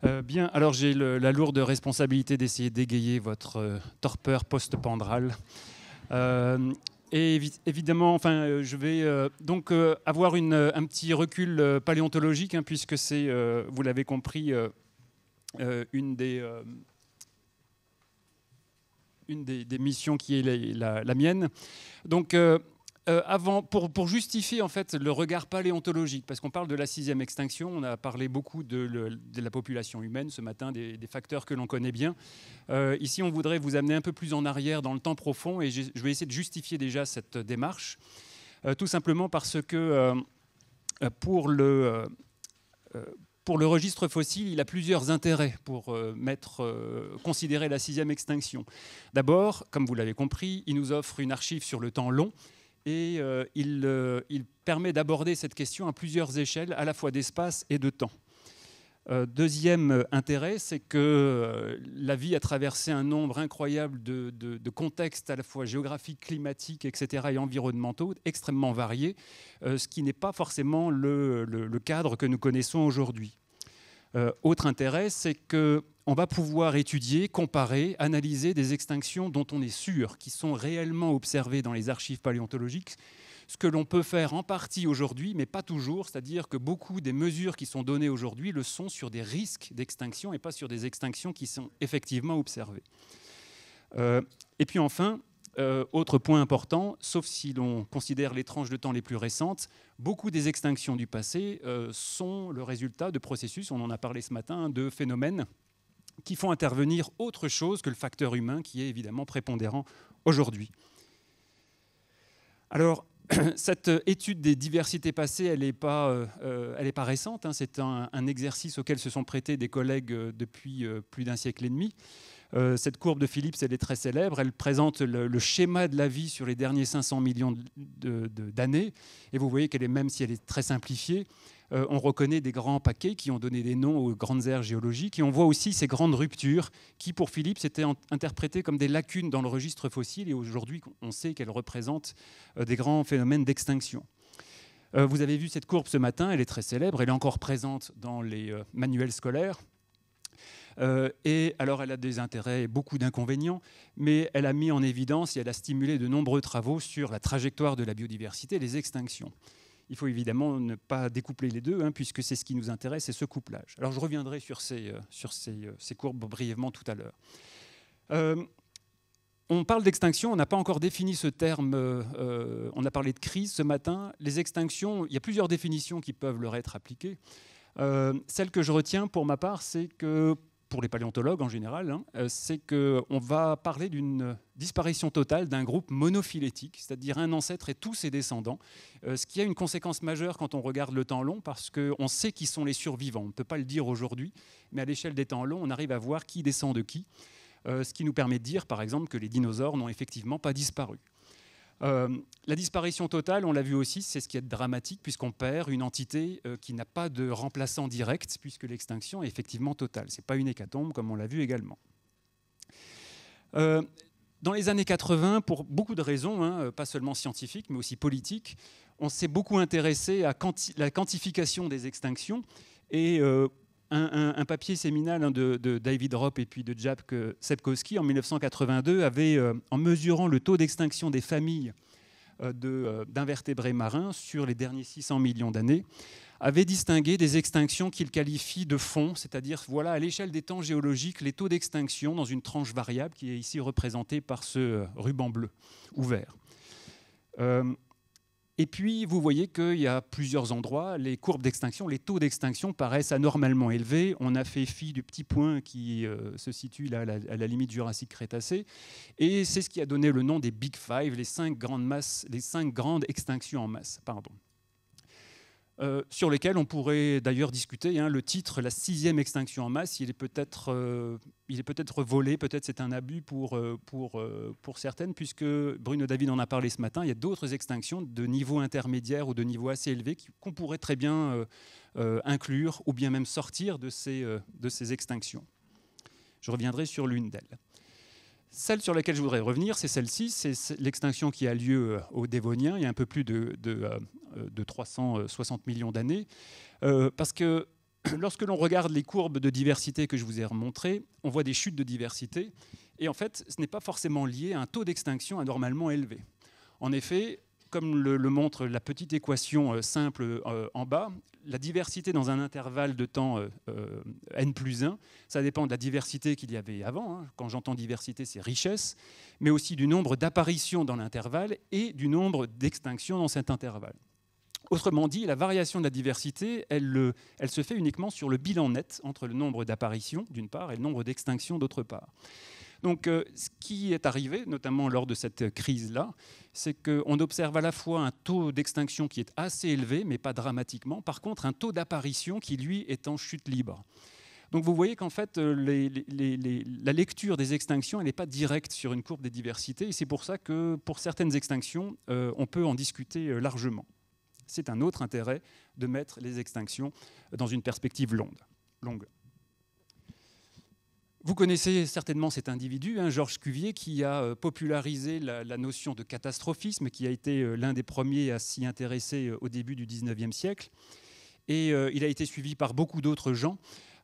Bien, alors j'ai la lourde responsabilité d'essayer d'égayer votre torpeur post-pendrale. Et évidemment, enfin, je vais donc avoir un petit recul paléontologique, hein, puisque c'est, vous l'avez compris, une des missions qui est la mienne. Donc, pour justifier en fait le regard paléontologique, parce qu'on parle de la 6e extinction, on a parlé beaucoup de la population humaine ce matin, des facteurs que l'on connaît bien. Ici, on voudrait vous amener un peu plus en arrière dans le temps profond, et je vais essayer de justifier déjà cette démarche, tout simplement parce que pour le registre fossile, il a plusieurs intérêts pour considérer la 6e extinction. D'abord, comme vous l'avez compris, il nous offre une archive sur le temps long, et il permet d'aborder cette question à plusieurs échelles, à la fois d'espace et de temps. Deuxième intérêt, c'est que la vie a traversé un nombre incroyable de contextes à la fois géographiques, climatiques, etc., et environnementaux extrêmement variés, ce qui n'est pas forcément le cadre que nous connaissons aujourd'hui. Autre intérêt, c'est qu'on va pouvoir étudier, comparer, analyser des extinctions dont on est sûr qui sont réellement observées dans les archives paléontologiques, ce que l'on peut faire en partie aujourd'hui, mais pas toujours, c'est-à-dire que beaucoup des mesures qui sont données aujourd'hui le sont sur des risques d'extinction et pas sur des extinctions qui sont effectivement observées. Et puis enfin, autre point important, sauf si l'on considère les tranches de temps les plus récentes, beaucoup des extinctions du passé sont le résultat de processus, on en a parlé ce matin, de phénomènes qui font intervenir autre chose que le facteur humain qui est évidemment prépondérant aujourd'hui. Alors, cette étude des diversités passées, elle n'est pas récente, hein, c'est un exercice auquel se sont prêtés des collègues depuis plus d'un siècle et demi. Cette courbe de Phillips, elle est très célèbre. Elle présente le schéma de la vie sur les derniers 500 millions d'années. Et vous voyez qu'elle est, même si elle est très simplifiée, on reconnaît des grands paquets qui ont donné des noms aux grandes aires géologiques. Et on voit aussi ces grandes ruptures qui, pour Phillips, étaient interprétées comme des lacunes dans le registre fossile. Et aujourd'hui, on sait qu'elles représentent des grands phénomènes d'extinction. Vous avez vu cette courbe ce matin, elle est très célèbre. Elle est encore présente dans les manuels scolaires. Et alors, elle a des intérêts et beaucoup d'inconvénients, mais elle a mis en évidence et elle a stimulé de nombreux travaux sur la trajectoire de la biodiversité et les extinctions. Il faut évidemment ne pas découpler les deux, hein, puisque c'est ce qui nous intéresse, c'est ce couplage. Alors, je reviendrai sur ces courbes brièvement tout à l'heure. On parle d'extinction, on n'a pas encore défini ce terme, on a parlé de crise ce matin. Les extinctions, il y a plusieurs définitions qui peuvent leur être appliquées. Celle que je retiens pour ma part, c'est que, pour les paléontologues en général, hein, c'est qu'on va parler d'une disparition totale d'un groupe monophylétique, c'est-à-dire un ancêtre et tous ses descendants, ce qui a une conséquence majeure quand on regarde le temps long, parce qu'on sait qui sont les survivants. On ne peut pas le dire aujourd'hui, mais à l'échelle des temps longs, on arrive à voir qui descend de qui, ce qui nous permet de dire, par exemple, que les dinosaures n'ont effectivement pas disparu. La disparition totale, on l'a vu aussi, c'est ce qui est dramatique, puisqu'on perd une entité qui n'a pas de remplaçant direct, puisque l'extinction est effectivement totale. Ce n'est pas une hécatombe, comme on l'a vu également. Dans les années 80, pour beaucoup de raisons, hein, pas seulement scientifiques, mais aussi politiques, on s'est beaucoup intéressé à la quantification des extinctions. Et un papier séminal, hein, de David Ropp et puis de Jaap Sepkoski en 1982 avait, en mesurant le taux d'extinction des familles d'invertébrés marins sur les derniers 600 millions d'années, avait distingué des extinctions qu'il qualifie de fond, c'est-à-dire voilà, à l'échelle des temps géologiques, les taux d'extinction dans une tranche variable qui est ici représentée par ce ruban bleu ou vert. Et puis, vous voyez qu'il y a plusieurs endroits, les courbes d'extinction, les taux d'extinction paraissent anormalement élevés. On a fait fi du petit point qui se situe là, à la limite Jurassique-Crétacé. Et c'est ce qui a donné le nom des Big Five, les 5 grandes extinctions en masse. Sur lesquelles on pourrait d'ailleurs discuter. Hein, le titre, la 6e extinction en masse, il est peut-être volé, peut-être c'est un abus pour certaines, puisque Bruno David en a parlé ce matin, il y a d'autres extinctions de niveau intermédiaire ou de niveau assez élevé qu'on pourrait très bien inclure ou bien même sortir de ces extinctions. Je reviendrai sur l'une d'elles. Celle sur laquelle je voudrais revenir, c'est celle-ci, c'est l'extinction qui a lieu au Dévonien, il y a un peu plus de 360 millions d'années, parce que lorsque l'on regarde les courbes de diversité que je vous ai remontrées, on voit des chutes de diversité. Et en fait, ce n'est pas forcément lié à un taux d'extinction anormalement élevé. En effet, comme le montre la petite équation simple en bas, la diversité dans un intervalle de temps n plus 1, ça dépend de la diversité qu'il y avait avant. Hein. Quand j'entends diversité, c'est richesse, mais aussi du nombre d'apparitions dans l'intervalle et du nombre d'extinctions dans cet intervalle. Autrement dit, la variation de la diversité, elle se fait uniquement sur le bilan net entre le nombre d'apparitions, d'une part, et le nombre d'extinctions, d'autre part. Donc, ce qui est arrivé, notamment lors de cette crise-là, c'est qu'on observe à la fois un taux d'extinction qui est assez élevé, mais pas dramatiquement. Par contre, un taux d'apparition qui, lui, est en chute libre. Donc, vous voyez qu'en fait, la lecture des extinctions, elle n'est pas directe sur une courbe des diversités. Et c'est pour ça que, pour certaines extinctions, on peut en discuter largement. C'est un autre intérêt de mettre les extinctions dans une perspective longue. Vous connaissez certainement cet individu, hein, Georges Cuvier, qui a popularisé la notion de catastrophisme, qui a été l'un des premiers à s'y intéresser au début du XIXe siècle. Et il a été suivi par beaucoup d'autres gens,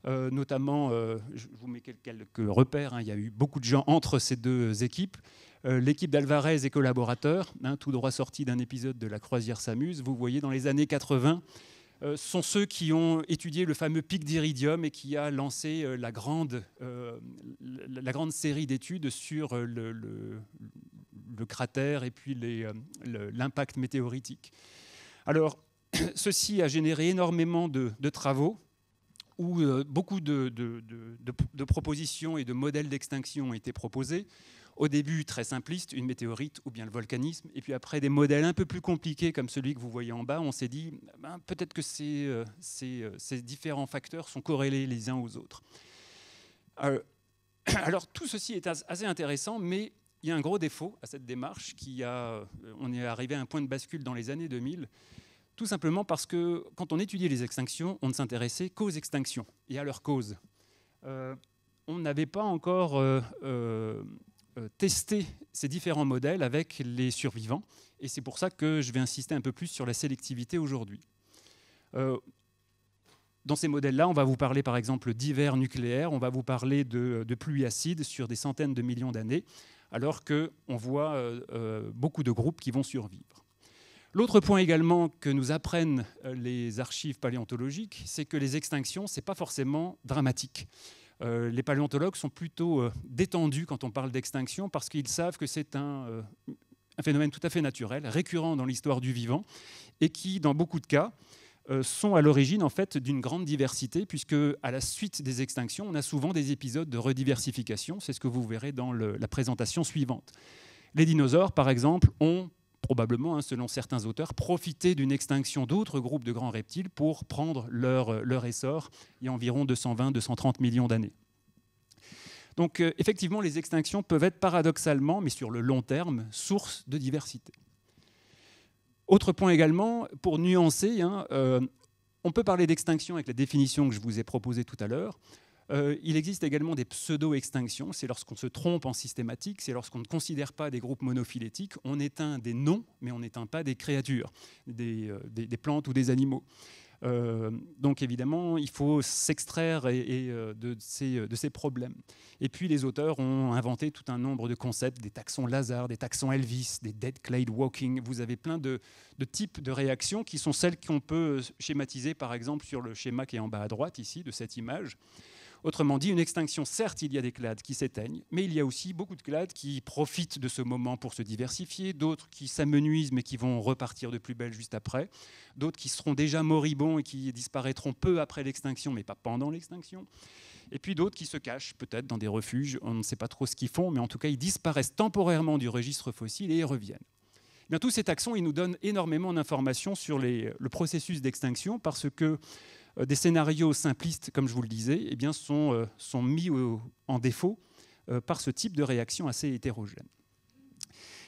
notamment, je vous mets quelques repères, hein, il y a eu beaucoup de gens entre ces deux équipes. L'équipe d'Alvarez et collaborateurs, hein, tout droit sorti d'un épisode de La Croisière s'amuse, vous voyez dans les années 80, sont ceux qui ont étudié le fameux pic d'iridium et qui a lancé la grande série d'études sur le cratère et puis l'impact météoritique. Alors, ceci a généré énormément de travaux où beaucoup de propositions et de modèles d'extinction ont été proposés. Au début, très simpliste, une météorite ou bien le volcanisme. Et puis après, des modèles un peu plus compliqués comme celui que vous voyez en bas, on s'est dit peut-être que ces différents facteurs sont corrélés les uns aux autres. Alors, tout ceci est assez intéressant, mais il y a un gros défaut à cette démarche. On est arrivé à un point de bascule dans les années 2000, tout simplement parce que quand on étudiait les extinctions, on ne s'intéressait qu'aux extinctions et à leurs causes. On n'avait pas encore tester ces différents modèles avec les survivants. Et c'est pour ça que je vais insister un peu plus sur la sélectivité aujourd'hui. Dans ces modèles-là, on va vous parler par exemple d'hiver nucléaire, on va vous parler de pluie acide sur des centaines de millions d'années, alors qu'on voit beaucoup de groupes qui vont survivre. L'autre point également que nous apprennent les archives paléontologiques, c'est que les extinctions, ce n'est pas forcément dramatique. Les paléontologues sont plutôt détendus quand on parle d'extinction parce qu'ils savent que c'est un phénomène tout à fait naturel, récurrent dans l'histoire du vivant et qui, dans beaucoup de cas, sont à l'origine en fait, d'une grande diversité puisque à la suite des extinctions, on a souvent des épisodes de rediversification. C'est ce que vous verrez dans la présentation suivante. Les dinosaures, par exemple, ont probablement, selon certains auteurs, profiter d'une extinction d'autres groupes de grands reptiles pour prendre leur essor il y a environ 220-230 millions d'années. Donc effectivement, les extinctions peuvent être paradoxalement, mais sur le long terme, source de diversité. Autre point également, pour nuancer, on peut parler d'extinction avec la définition que je vous ai proposée tout à l'heure. Il existe également des pseudo-extinctions, c'est lorsqu'on se trompe en systématique, c'est lorsqu'on ne considère pas des groupes monophylétiques, on éteint des noms, mais on n'éteint pas des créatures, des plantes ou des animaux. Donc évidemment, il faut s'extraire de ces problèmes. Et puis les auteurs ont inventé tout un nombre de concepts, des taxons Lazare, des taxons Elvis, des dead clade walking. Vous avez plein de types de réactions qui sont celles qu'on peut schématiser par exemple sur le schéma qui est en bas à droite ici de cette image. Autrement dit, une extinction, certes, il y a des clades qui s'éteignent, mais il y a aussi beaucoup de clades qui profitent de ce moment pour se diversifier, d'autres qui s'amenuisent mais qui vont repartir de plus belle juste après, d'autres qui seront déjà moribonds et qui disparaîtront peu après l'extinction, mais pas pendant l'extinction, et puis d'autres qui se cachent peut-être dans des refuges, on ne sait pas trop ce qu'ils font, mais en tout cas, ils disparaissent temporairement du registre fossile et ils reviennent. Bien, tous ces taxons, ils nous donnent énormément d'informations sur le processus d'extinction parce que des scénarios simplistes, comme je vous le disais, eh bien, sont mis en défaut par ce type de réaction assez hétérogène.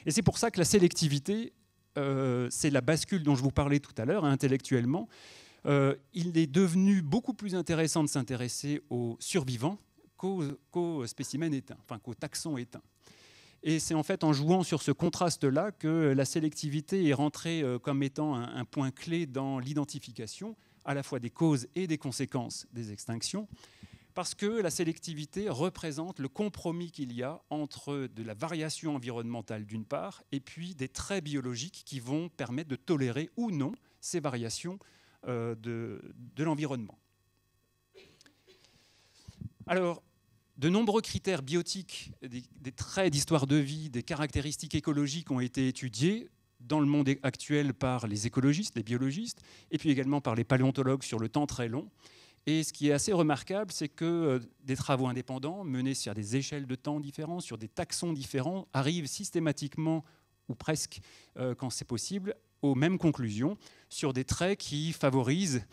Et c'est pour ça que la sélectivité, c'est la bascule dont je vous parlais tout à l'heure, intellectuellement. Il est devenu beaucoup plus intéressant de s'intéresser aux survivants qu'aux spécimens éteints, enfin qu'aux taxons éteints. Et c'est en fait en jouant sur ce contraste-là que la sélectivité est rentrée comme étant un point clé dans l'identification, à la fois des causes et des conséquences des extinctions, parce que la sélectivité représente le compromis qu'il y a entre de la variation environnementale d'une part, et puis des traits biologiques qui vont permettre de tolérer ou non ces variations de l'environnement. Alors, de nombreux critères biotiques, des traits d'histoire de vie, des caractéristiques écologiques ont été étudiés dans le monde actuel par les écologistes, les biologistes, et puis également par les paléontologues sur le temps très long. Et ce qui est assez remarquable, c'est que des travaux indépendants menés sur des échelles de temps différentes, sur des taxons différents, arrivent systématiquement, ou presque quand c'est possible, aux mêmes conclusions sur des traits qui favorisent,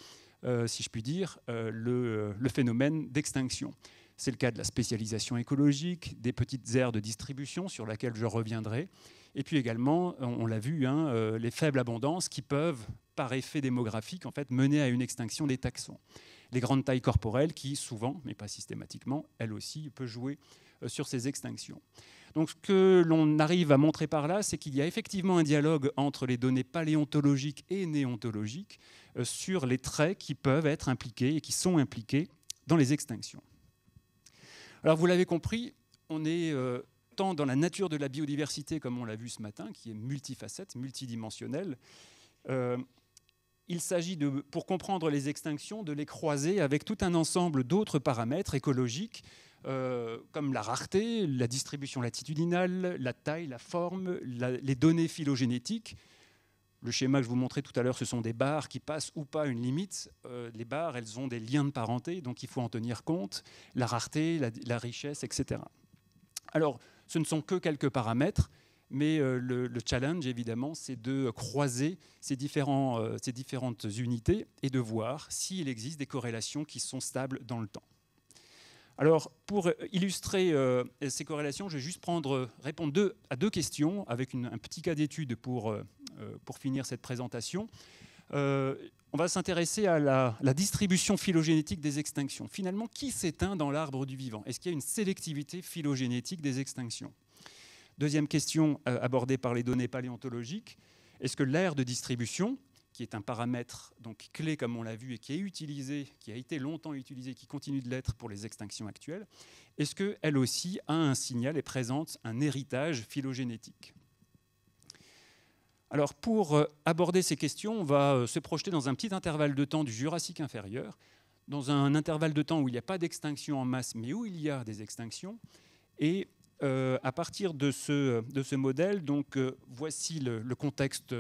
si je puis dire, le phénomène d'extinction. C'est le cas de la spécialisation écologique, des petites aires de distribution sur laquelle je reviendrai, et puis également, on l'a vu, les faibles abondances qui peuvent, par effet démographique, en fait, mener à une extinction des taxons. Les grandes tailles corporelles qui, souvent, mais pas systématiquement, elles aussi, peuvent jouer sur ces extinctions. Donc ce que l'on arrive à montrer par là, c'est qu'il y a effectivement un dialogue entre les données paléontologiques et néontologiques sur les traits qui peuvent être impliqués et qui sont impliqués dans les extinctions. Alors vous l'avez compris, on est tant dans la nature de la biodiversité, comme on l'a vu ce matin, qui est multifacette, multidimensionnelle. Il s'agit, pour comprendre les extinctions, de les croiser avec tout un ensemble d'autres paramètres écologiques, comme la rareté, la distribution latitudinale, la taille, la forme, les données phylogénétiques. Le schéma que je vous montrais tout à l'heure, ce sont des barres qui passent ou pas une limite. Les barres, elles ont des liens de parenté, donc il faut en tenir compte. La rareté, la richesse, etc. Alors, ce ne sont que quelques paramètres, mais le challenge, évidemment, c'est de croiser ces différentes unités et de voir s'il existe des corrélations qui sont stables dans le temps. Alors, pour illustrer ces corrélations, je vais juste répondre à deux questions avec un petit cas d'étude pour finir cette présentation. On va s'intéresser à la distribution phylogénétique des extinctions. Finalement, qui s'éteint dans l'arbre du vivant? Est-ce qu'il y a une sélectivité phylogénétique des extinctions? Deuxième question abordée par les données paléontologiques. Est-ce que l'aire de distribution, qui est un paramètre donc clé comme on l'a vu et qui est utilisé, qui a été longtemps utilisé, qui continue de l'être pour les extinctions actuelles, est-ce qu'elle aussi a un signal et présente un héritage phylogénétique? Alors pour aborder ces questions, on va se projeter dans un petit intervalle de temps du Jurassique inférieur, dans un intervalle de temps où il n'y a pas d'extinction en masse, mais où il y a des extinctions. Et à partir de ce modèle, donc, voici le contexte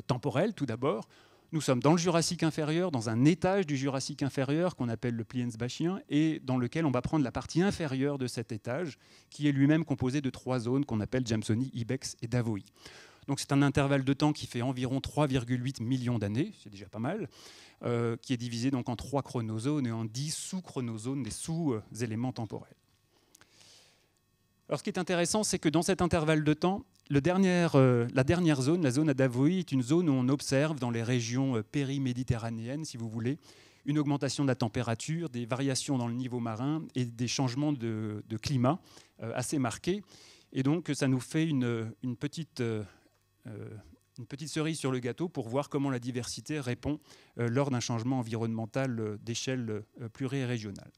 temporel tout d'abord. Nous sommes dans le Jurassique inférieur, dans un étage du Jurassique inférieur qu'on appelle le Pliensbachien et dans lequel on va prendre la partie inférieure de cet étage qui est lui-même composé de 3 zones qu'on appelle Jamesonie, Ibex et Davoï. Donc c'est un intervalle de temps qui fait environ 3,8 millions d'années, c'est déjà pas mal, qui est divisé donc en 3 chronozones et en 10 sous-chronozones, des sous-éléments temporels. Alors ce qui est intéressant, c'est que dans cet intervalle de temps, la dernière zone, la zone à Davoï, est une zone où on observe dans les régions péri-méditerranéennes, si vous voulez, une augmentation de la température, des variations dans le niveau marin et des changements de climat assez marqués. Et donc ça nous fait une petite cerise sur le gâteau pour voir comment la diversité répond lors d'un changement environnemental d'échelle pluri-régionale.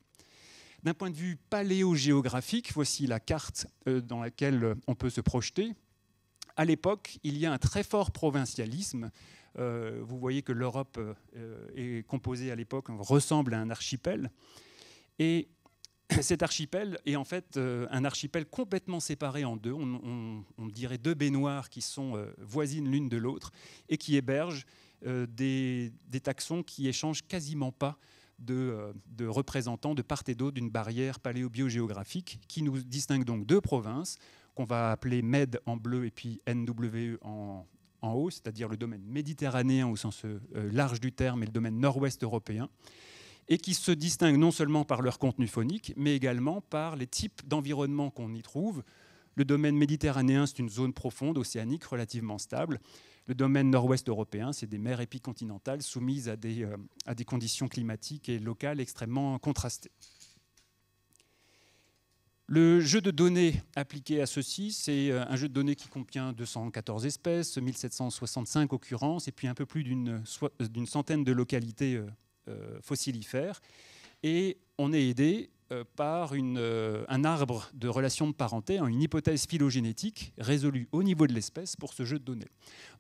D'un point de vue paléogéographique, voici la carte dans laquelle on peut se projeter. À l'époque, il y a un très fort provincialisme. Vous voyez que l'Europe est composée à l'époque, ressemble à un archipel. Et cet archipel est en fait un archipel complètement séparé en deux. On dirait 2 baignoires qui sont voisines l'une de l'autre et qui hébergent des taxons qui échangent quasiment pas de représentants de part et d'autre d'une barrière paléobiogéographique qui nous distingue donc 2 provinces qu'on va appeler MED en bleu et puis NWE en haut, c'est-à-dire le domaine méditerranéen au sens large du terme et le domaine nord-ouest européen, et qui se distinguent non seulement par leur contenu phonique, mais également par les types d'environnement qu'on y trouve. Le domaine méditerranéen, c'est une zone profonde, océanique, relativement stable. Le domaine nord-ouest européen, c'est des mers épicontinentales soumises à des conditions climatiques et locales extrêmement contrastées. Le jeu de données appliqué à ceci, c'est un jeu de données qui contient 214 espèces, 1765 occurrences, et puis un peu plus d'une centaine de localités fossilifères. Et on est aidé par un arbre de relations de parenté, une hypothèse phylogénétique résolue au niveau de l'espèce pour ce jeu de données.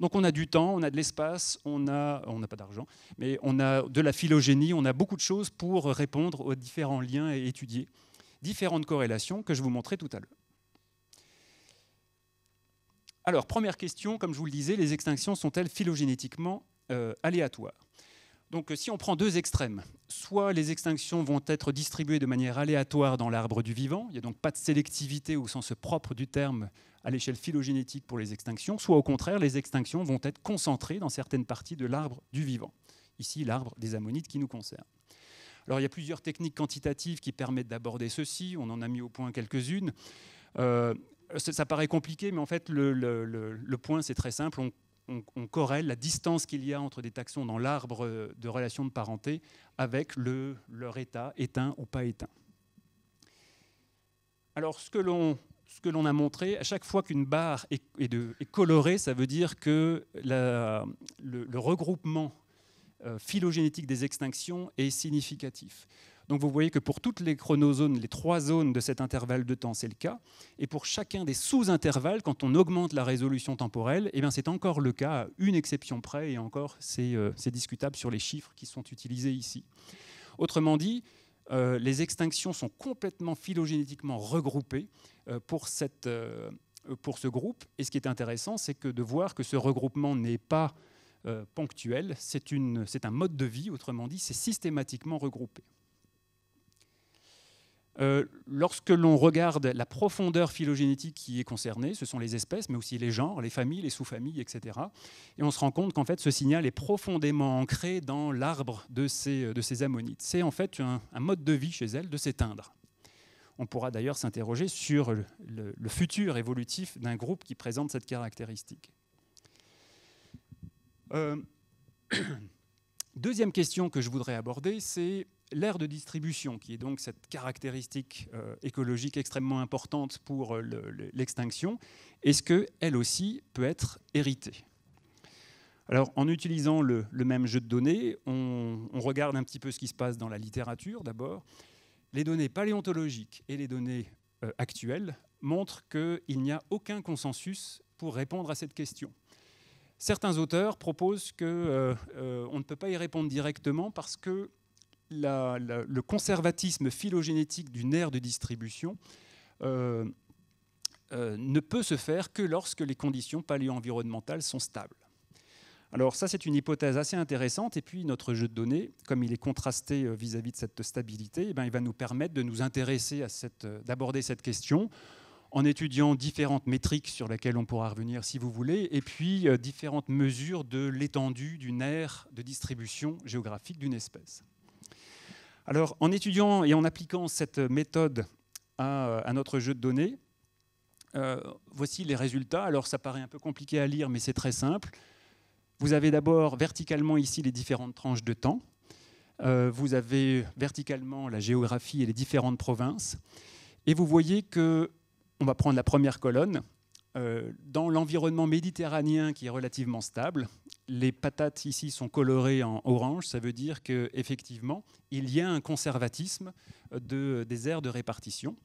Donc on a du temps, on a de l'espace, on n'a pas d'argent, mais on a de la phylogénie, on a beaucoup de choses pour répondre aux différents liens et étudier différentes corrélations que je vous montrais tout à l'heure. Alors, première question, comme je vous le disais, les extinctions sont-elles phylogénétiquement aléatoires? Donc si on prend deux extrêmes, soit les extinctions vont être distribuées de manière aléatoire dans l'arbre du vivant, il n'y a donc pas de sélectivité au sens propre du terme à l'échelle phylogénétique pour les extinctions, soit au contraire, les extinctions vont être concentrées dans certaines parties de l'arbre du vivant. Ici, l'arbre des ammonites qui nous concerne. Alors il y a plusieurs techniques quantitatives qui permettent d'aborder ceci, on en a mis au point quelques-unes. Ça paraît compliqué, mais en fait le point c'est très simple, on corrèle la distance qu'il y a entre des taxons dans l'arbre de relations de parenté avec leur état, éteint ou pas éteint. Alors ce que l'on a montré, à chaque fois qu'une barre est colorée, ça veut dire que le regroupement phylogénétique des extinctions est significatif. Donc vous voyez que pour toutes les chronozones, les 3 zones de cet intervalle de temps, c'est le cas. Et pour chacun des sous-intervalles, quand on augmente la résolution temporelle, eh bien c'est encore le cas, à une exception près, et encore c'est discutable sur les chiffres qui sont utilisés ici. Autrement dit, les extinctions sont complètement phylogénétiquement regroupées pour ce groupe. Et ce qui est intéressant, c'est que de voir que ce regroupement n'est pas ponctuel, c'est un mode de vie, autrement dit, c'est systématiquement regroupé. Lorsque l'on regarde la profondeur phylogénétique qui est concernée, ce sont les espèces, mais aussi les genres, les familles, les sous-familles, etc. Et on se rend compte qu'en fait, ce signal est profondément ancré dans l'arbre de ces ammonites. C'est en fait un mode de vie chez elles de s'éteindre. On pourra d'ailleurs s'interroger sur le futur évolutif d'un groupe qui présente cette caractéristique. Deuxième question que je voudrais aborder, c'est l'aire de distribution, qui est donc cette caractéristique écologique extrêmement importante pour l'extinction. Est-ce qu'elle aussi peut être héritée? Alors, en utilisant le même jeu de données, on regarde un petit peu ce qui se passe dans la littérature d'abord. Les données paléontologiques et les données actuelles montrent qu'il n'y a aucun consensus pour répondre à cette question. Certains auteurs proposent qu'on ne peut pas y répondre directement parce que le conservatisme phylogénétique d'une aire de distribution ne peut se faire que lorsque les conditions paléo-environnementales sont stables. Alors ça, c'est une hypothèse assez intéressante. Et puis notre jeu de données, comme il est contrasté vis-à-vis de cette stabilité, eh bien, il va nous permettre de nous intéresser d'aborder cette question en étudiant différentes métriques sur lesquelles on pourra revenir si vous voulez, et puis différentes mesures de l'étendue d'une aire de distribution géographique d'une espèce. Alors, en étudiant et en appliquant cette méthode à notre jeu de données, voici les résultats. Alors, ça paraît un peu compliqué à lire, mais c'est très simple. Vous avez d'abord verticalement ici les différentes tranches de temps. Vous avez verticalement la géographie et les différentes provinces. Et vous voyez que, on va prendre la première colonne, dans l'environnement méditerranéen qui est relativement stable, les patates ici sont colorées en orange, ça veut dire qu'effectivement, il y a un conservatisme des aires de répartition.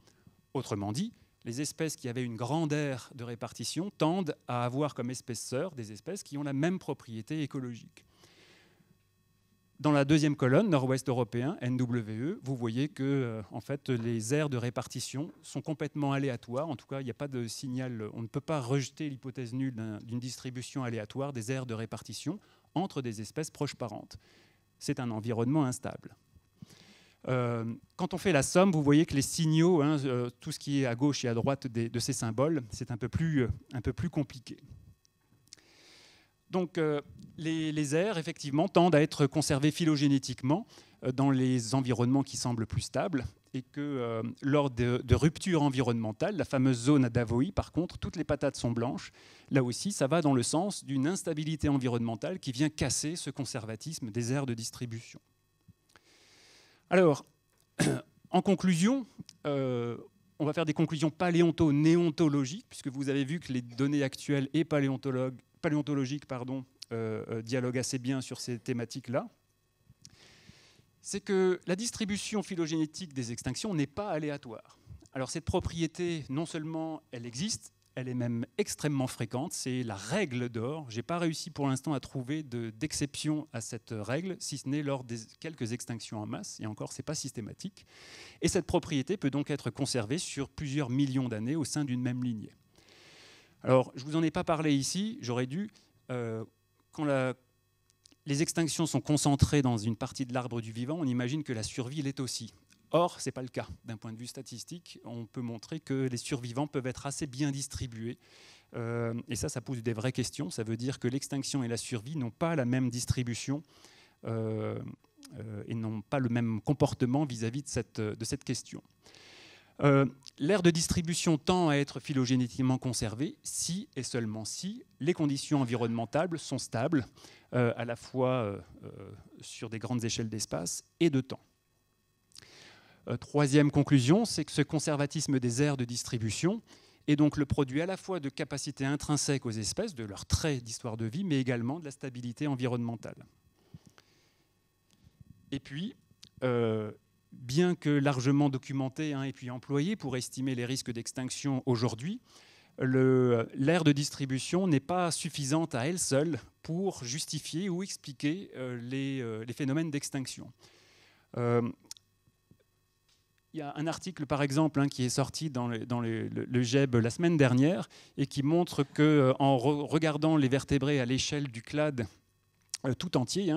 Autrement dit, les espèces qui avaient une grande aire de répartition tendent à avoir comme espèces sœurs des espèces qui ont la même propriété écologique. Dans la deuxième colonne, nord-ouest européen, NWE, vous voyez que en fait, les aires de répartition sont complètement aléatoires. En tout cas, il n'y a pas de signal. On ne peut pas rejeter l'hypothèse nulle d'une distribution aléatoire des aires de répartition entre des espèces proches parentes. C'est un environnement instable. Quand on fait la somme, vous voyez que les signaux, tout ce qui est à gauche et à droite de ces symboles, c'est un peu plus compliqué. Donc les aires, effectivement, tendent à être conservées phylogénétiquement dans les environnements qui semblent plus stables et que lors de ruptures environnementales, la fameuse zone d'Avoy, par contre, toutes les patates sont blanches. Là aussi, ça va dans le sens d'une instabilité environnementale qui vient casser ce conservatisme des aires de distribution. Alors, en conclusion, on va faire des conclusions paléonto-néontologiques, puisque vous avez vu que les données actuelles et paléontologiques dialoguent assez bien sur ces thématiques-là. C'est que la distribution phylogénétique des extinctions n'est pas aléatoire. Alors cette propriété, non seulement elle existe, elle est même extrêmement fréquente, c'est la règle d'or. Je n'ai pas réussi pour l'instant à trouver d'exception à cette règle, si ce n'est lors des quelques extinctions en masse, et encore, ce n'est pas systématique. Et cette propriété peut donc être conservée sur plusieurs millions d'années au sein d'une même lignée. Alors, je ne vous en ai pas parlé ici, j'aurais dû. Quand les extinctions sont concentrées dans une partie de l'arbre du vivant, on imagine que la survie l'est aussi. Or, ce n'est pas le cas. D'un point de vue statistique, on peut montrer que les survivants peuvent être assez bien distribués. Et ça pose des vraies questions. Ça veut dire que l'extinction et la survie n'ont pas la même distribution et n'ont pas le même comportement vis-à-vis de cette question. L'aire de distribution tend à être phylogénétiquement conservée si et seulement si les conditions environnementales sont stables, à la fois sur des grandes échelles d'espace et de temps. Troisième conclusion, c'est que ce conservatisme des aires de distribution est donc le produit à la fois de capacités intrinsèques aux espèces, de leurs traits d'histoire de vie, mais également de la stabilité environnementale. Et puis, bien que largement documenté et puis employé pour estimer les risques d'extinction aujourd'hui, l'aire de distribution n'est pas suffisante à elle seule pour justifier ou expliquer les phénomènes d'extinction. Il y a un article, par exemple, qui est sorti dans le GEB la semaine dernière et qui montre qu'en regardant les vertébrés à l'échelle du clade tout entier,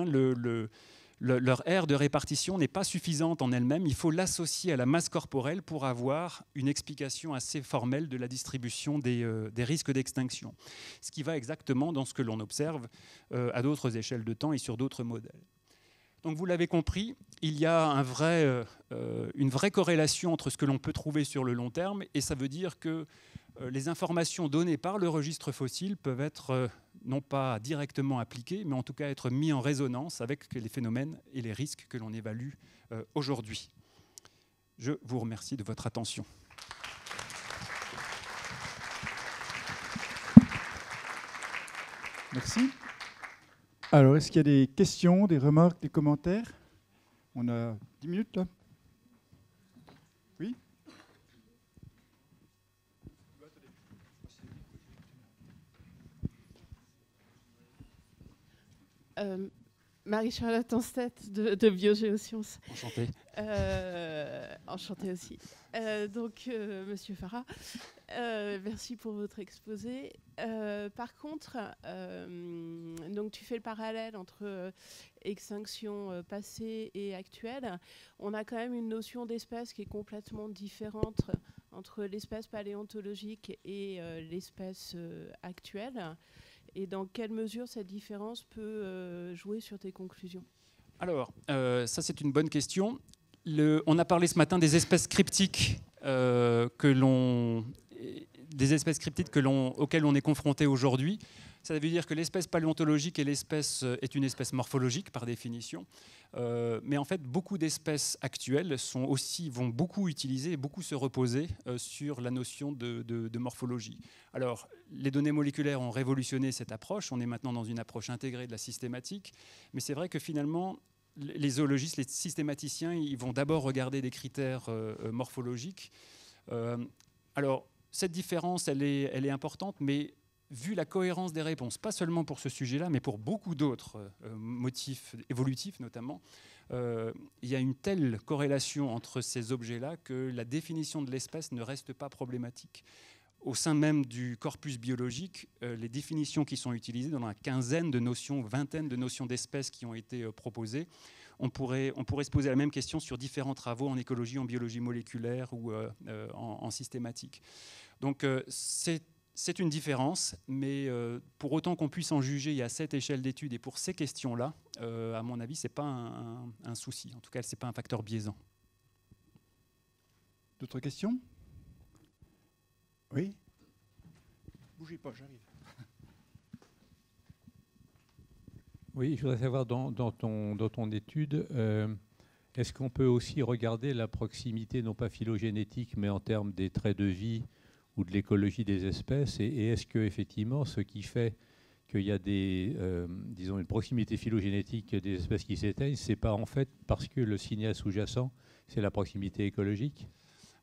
leur aire de répartition n'est pas suffisante en elle-même. Il faut l'associer à la masse corporelle pour avoir une explication assez formelle de la distribution des risques d'extinction. Ce qui va exactement dans ce que l'on observe à d'autres échelles de temps et sur d'autres modèles. Donc vous l'avez compris, il y a une vraie corrélation entre ce que l'on peut trouver sur le long terme, et ça veut dire que les informations données par le registre fossile peuvent être non pas directement appliquées, mais en tout cas être mises en résonance avec les phénomènes et les risques que l'on évalue aujourd'hui. Je vous remercie de votre attention. Merci. Alors, est-ce qu'il y a des questions, des remarques, des commentaires? On a 10 minutes, là. Oui? Marie-Charlotte Anstett de Biogéosciences. Enchanté. Enchantée aussi. Monsieur Farah, merci pour votre exposé. Par contre, donc tu fais le parallèle entre extinction passée et actuelle. On a quand même une notion d'espèce qui est complètement différente entre l'espèce paléontologique et l'espèce actuelle. Et dans quelle mesure cette différence peut jouer sur tes conclusions? Alors, ça c'est une bonne question. On a parlé ce matin des espèces cryptiques auxquelles on est confronté aujourd'hui. Ça veut dire que l'espèce paléontologique est une espèce morphologique par définition. Mais en fait, beaucoup d'espèces actuelles vont beaucoup utiliser et beaucoup se reposer sur la notion de morphologie. Alors, les données moléculaires ont révolutionné cette approche. On est maintenant dans une approche intégrée de la systématique. Mais c'est vrai que finalement, les zoologistes, les systématiciens, ils vont d'abord regarder des critères morphologiques. Alors, cette différence, elle est importante, mais vu la cohérence des réponses, pas seulement pour ce sujet-là, mais pour beaucoup d'autres motifs évolutifs notamment, il y a une telle corrélation entre ces objets-là que la définition de l'espèce ne reste pas problématique. Au sein même du corpus biologique, les définitions qui sont utilisées, dans la quinzaine de notions, vingtaine de notions d'espèces qui ont été proposées, on pourrait se poser la même question sur différents travaux en écologie, en biologie moléculaire ou en systématique. Donc c'est une différence, mais pour autant qu'on puisse en juger à cette échelle d'études et pour ces questions-là, à mon avis, ce n'est pas un souci. En tout cas, ce n'est pas un facteur biaisant. D'autres questions? Oui? Bougez pas, j'arrive. Oui, je voudrais savoir, dans ton étude, Est-ce qu'on peut aussi regarder la proximité, non pas phylogénétique, mais en termes des traits de vie ou de l'écologie des espèces? Et est-ce que effectivement, ce qui fait qu'il y a disons une proximité phylogénétique des espèces qui s'éteignent, c'est pas en fait parce que le signal sous-jacent, c'est la proximité écologique?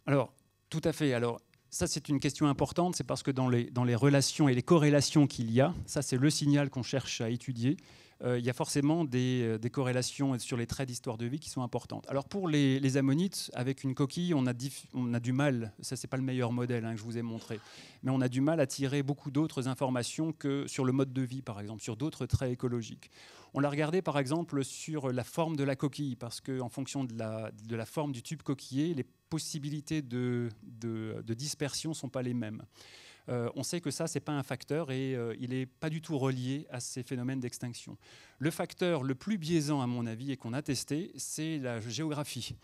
Alors, tout à fait. Alors, ça, c'est une question importante. C'est parce que dans les relations et les corrélations qu'il y a, ça, c'est le signal qu'on cherche à étudier. Il y a forcément des corrélations sur les traits d'histoire de vie qui sont importantes. Alors, pour les ammonites, avec une coquille, on a du mal, ça, c'est pas le meilleur modèle que je vous ai montré, mais on a du mal à tirer beaucoup d'autres informations que sur le mode de vie, par exemple, sur d'autres traits écologiques. On l'a regardé, par exemple, sur la forme de la coquille, parce qu'en fonction de la forme du tube coquillé, les possibilités de dispersion ne sont pas les mêmes. On sait que ça, ce n'est pas un facteur et il n'est pas du tout relié à ces phénomènes d'extinction. Le facteur le plus biaisant, à mon avis, et qu'on a testé, c'est la géographie.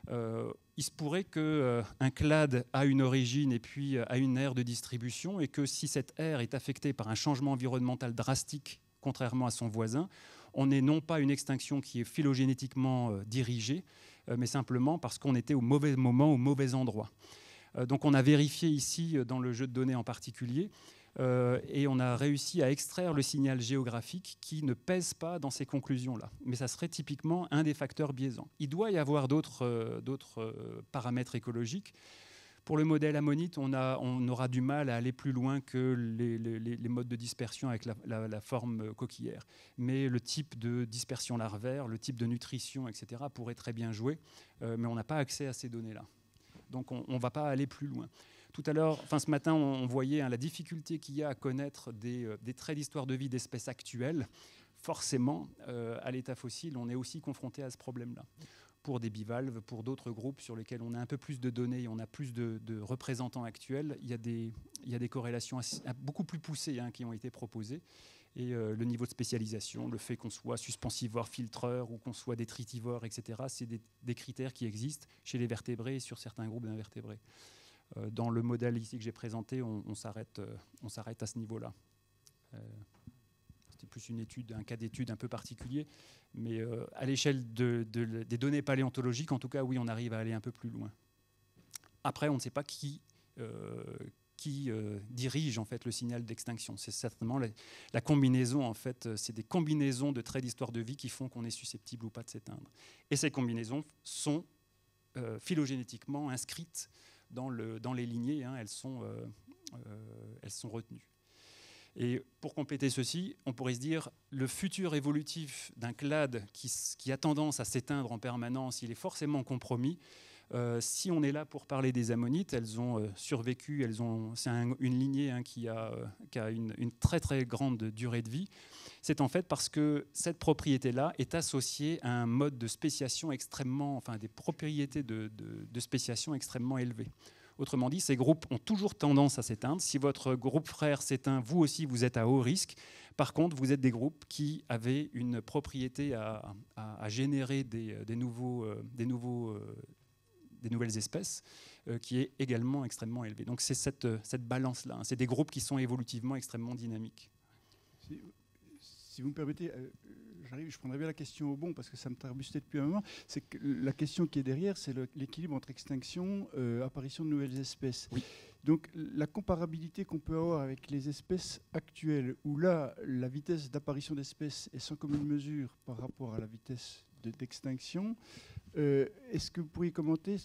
Il se pourrait qu'un clade a une origine et puis a une aire de distribution, et que si cette aire est affectée par un changement environnemental drastique, contrairement à son voisin, on n'est non pas une extinction qui est phylogénétiquement dirigée, mais simplement parce qu'on était au mauvais moment, au mauvais endroit. Donc on a vérifié ici, dans le jeu de données en particulier, et on a réussi à extraire le signal géographique qui ne pèse pas dans ces conclusions-là. Mais ça serait typiquement un des facteurs biaisants. Il doit y avoir d'autres paramètres écologiques. Pour le modèle ammonite, on aura du mal à aller plus loin que les modes de dispersion avec la forme coquillière. Mais le type de dispersion larvaire, le type de nutrition, etc., pourrait très bien jouer, mais on n'a pas accès à ces données-là. Donc on ne va pas aller plus loin. Tout à l'heure, ce matin, on voyait la difficulté qu'il y a à connaître des traits d'histoire de vie d'espèces actuelles. Forcément, à l'état fossile, on est aussi confronté à ce problème-là. Pour des bivalves, pour d'autres groupes sur lesquels on a un peu plus de données et on a plus de représentants actuels, il y a des corrélations beaucoup plus poussées qui ont été proposées. Et le niveau de spécialisation, le fait qu'on soit suspensivore, filtreur ou qu'on soit détritivore, etc., c'est des critères qui existent chez les vertébrés et sur certains groupes d'invertébrés. Dans le modèle ici que j'ai présenté, on s'arrête à ce niveau-là. C'était plus un cas d'étude un peu particulier, mais à l'échelle des données paléontologiques, en tout cas, oui, on arrive à aller un peu plus loin. Après, on ne sait pas qui dirige en fait le signal d'extinction. C'est certainement la combinaison, en fait, c'est des combinaisons de traits d'histoire de vie qui font qu'on est susceptible ou pas de s'éteindre. Et ces combinaisons sont phylogénétiquement inscrites dans les lignées, elles sont retenues. Et pour compléter ceci, on pourrait se dire le futur évolutif d'un clade qui a tendance à s'éteindre en permanence, il est forcément compromis. Si on est là pour parler des ammonites, elles ont survécu, c'est une lignée qui a une très très grande durée de vie. C'est en fait parce que cette propriété-là est associée à un mode de spéciation des propriétés de spéciation extrêmement élevées. Autrement dit, ces groupes ont toujours tendance à s'éteindre. Si votre groupe frère s'éteint, vous aussi, vous êtes à haut risque. Par contre, vous êtes des groupes qui avaient une propriété à générer des nouvelles espèces qui est également extrêmement élevée. Donc c'est cette balance-là. C'est des groupes qui sont évolutivement extrêmement dynamiques. Si vous me permettez, je prendrais bien la question au bon parce que ça me tarbustait depuis un moment. C'est que la question qui est derrière, c'est l'équilibre entre extinction, apparition de nouvelles espèces. Oui. Donc la comparabilité qu'on peut avoir avec les espèces actuelles, où là, la vitesse d'apparition d'espèces est sans commune mesure par rapport à la vitesse d'extinction, est-ce que tu pourrais commenter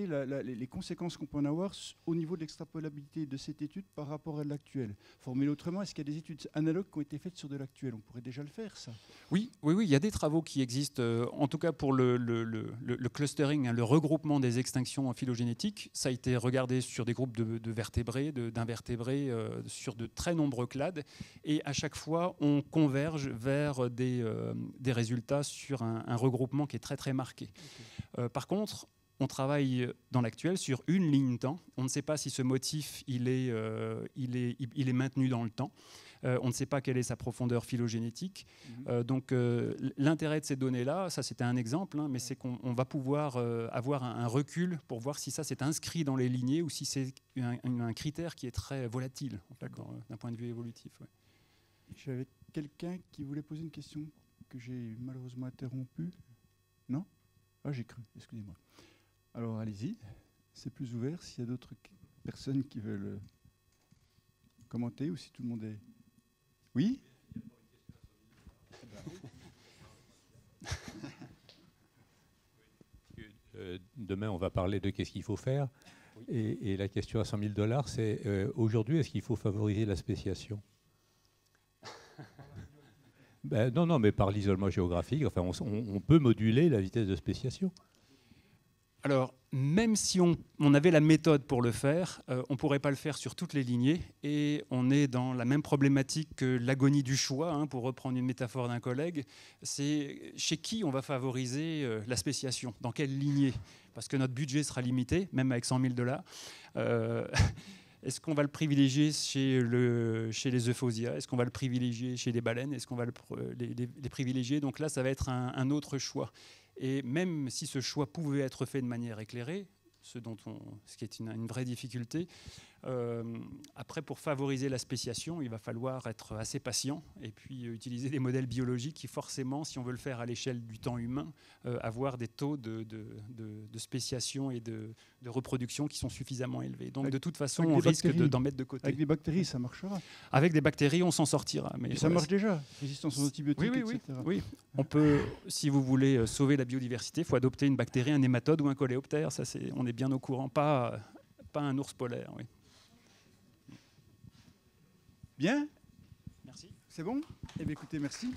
les conséquences qu'on peut en avoir au niveau de l'extrapolabilité de cette étude par rapport à l'actuelle? Formulé autrement, est-ce qu'il y a des études analogues qui ont été faites sur de l'actuel? On pourrait déjà le faire, ça. Oui, il y a des travaux qui existent, en tout cas pour le clustering, le regroupement des extinctions phylogénétiques. Ça a été regardé sur des groupes de vertébrés, d'invertébrés, sur de très nombreux clades. Et à chaque fois, on converge vers des résultats sur un regroupement qui est très très marqué. Okay. Par contre, on travaille dans l'actuel sur une ligne temps. On ne sait pas si ce motif il est maintenu dans le temps. On ne sait pas quelle est sa profondeur phylogénétique. Donc l'intérêt de ces données-là, ça c'était un exemple, mais c'est qu'on va pouvoir avoir un recul pour voir si ça s'est inscrit dans les lignées ou si c'est un critère qui est très volatile d'un point de vue évolutif. Ouais. J'avais quelqu'un qui voulait poser une question que j'ai malheureusement interrompue. Non ? Ah, j'ai cru, excusez-moi. Alors, allez-y. C'est plus ouvert s'il y a d'autres personnes qui veulent commenter ou si tout le monde est... Oui ? Demain, on va parler de qu'est-ce qu'il faut faire. Et la question à 100 000 $, c'est aujourd'hui, est-ce qu'il faut favoriser la spéciation? Ben, non, mais par l'isolement géographique, enfin, on peut moduler la vitesse de spéciation. Alors, même si on avait la méthode pour le faire, on ne pourrait pas le faire sur toutes les lignées. Et on est dans la même problématique que l'agonie du choix, hein, pour reprendre une métaphore d'un collègue. C'est chez qui on va favoriser la spéciation, dans quelle lignée? Parce que notre budget sera limité, même avec 100 000 $. Est-ce qu'on va le privilégier chez les euphausias? Est-ce qu'on va le privilégier chez les baleines? Est-ce qu'on va les privilégier? Donc là, ça va être un autre choix. Et même si ce choix pouvait être fait de manière éclairée, ce qui est une vraie difficulté, après, pour favoriser la spéciation, il va falloir être assez patient et puis utiliser des modèles biologiques qui, forcément, si on veut le faire à l'échelle du temps humain, avoir des taux de spéciation et de reproduction qui sont suffisamment élevés. Donc, de toute façon, on risque d'en mettre de côté. Avec des bactéries, ça marchera. Avec des bactéries, on s'en sortira. Mais ça marche déjà, résistance aux antibiotiques, etc. Oui. On peut, si vous voulez sauver la biodiversité, il faut adopter une bactérie, un nématode ou un coléoptère. Ça, on est bien au courant, pas un ours polaire. Oui. Bien. Merci. C'est bon? Eh bien, écoutez, merci.